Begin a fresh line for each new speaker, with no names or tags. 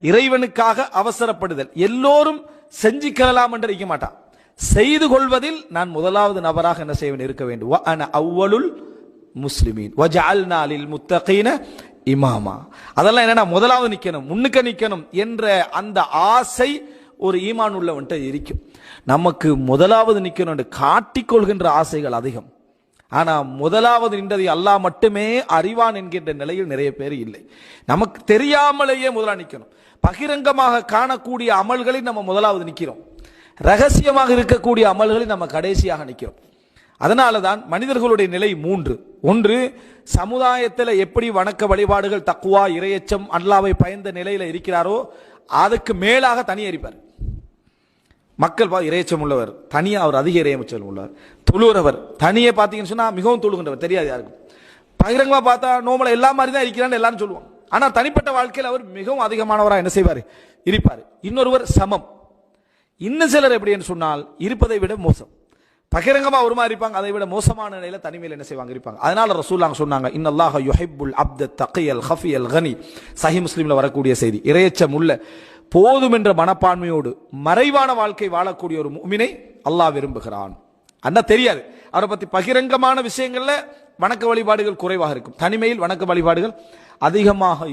இறைவனுக்காக அவசரப்படுதல். எல்லோரும் செஞ்சிக்கலாம் என்று இருக்க மாட்டான். செய்து கொள்வதில் நான் முதலாவது நபராக என்ன செய்வேன் இருக்க வேண்டும். வ அன அவ்வலுல் முஸ்லிமீன் வஜஅல்னா லில் முத்தகீன இமாமா. அதெல்லாம் என்னன்னா முதலாவது நிக்கணும், முன்னுக்கு நிக்கணும் என்ற அந்த ஆசை ஒரு ஈமான் உள்ளவன்ட்ட இருக்கும். நமக்கு முதலாவது நிக்கணும் என்று காட்டிக்கொள்கின்ற ஆசைகள் அதிகம். ஆனா முதலாவது நின்றதை அல்லாஹ் மட்டுமே அறிவான் என்கின்ற நிலையில் நிறைய பேர் இல்லை. நமக்கு தெரியாமலேயே முதலாக நிக்கணும். பகிரங்கமாக காணக்கூடிய அமல்களை நம்ம முதலாவது நிக்கிறோம், ரகசியமாக இருக்கக்கூடிய அமல்களை நம்ம கடைசியாக நிக்கிறோம். அதனால தான் மனிதர்களுடைய நிலை மூன்று. ஒன்று, சமுதாயத்தில் எப்படி வணக்க வழிபாடுகள் தக்குவா இறையச்சம் அல்லாவை பயந்த நிலையில இருக்கிறாரோ அதுக்கு மேலாக தனியே இருப்பார். மக்கள் இறையச்சம் உள்ளவர் தனியா, அவர் அதிக இறையச்சம் உள்ளவர். தொழுகிறவர் தனியே பார்த்தீங்கன்னு சொன்னா மிகவும் தொழுகின்றவர், தெரியாது யாருக்கும். பகிரங்கமா பார்த்தா நோமலை எல்லா மாதிரி தான் இருக்கிறான்னு எல்லாரும் சொல்லுவாங்க. ஆனா தனிப்பட்ட வாழ்க்கையில் அவர் மிகவும் அதிகமானவராக என்ன செய்வார் இருப்பார். இன்னொருவர் சமம். இன்னும் சிலர் எப்படி என்று சொன்னால் இருப்பதை விட மோசம். பகிரங்கமா ஒரு மாதிரி இருப்பாங்க, அதை விட மோசமான நிலையில தனிமையில் என்ன செய்வாங்க இருப்பாங்க. அதனால ரசூலுல்லாஹ் சொன்னாங்க, இன்னல்லாஹ யுஹிப்புல் அப்த தகியல் ஹஃபியல் கனி. சஹீஹ் முஸ்லிம்ல வரக்கூடிய செய்தி. இறையச்சம் உள்ள போதும் என்ற மனப்பான்மையோடு மறைவான வாழ்க்கை வாழக்கூடிய ஒரு முஃமினை அல்லாஹ் விரும்புகிறான். அண்ணா தெரியாது அவரை பத்தி. பகிரங்கமான விஷயங்கள்ல வணக்க வழிபாடுகள் குறைவாக இருக்கும், தனிமையில் வணக்க வழிபாடுகள் அதிகமாக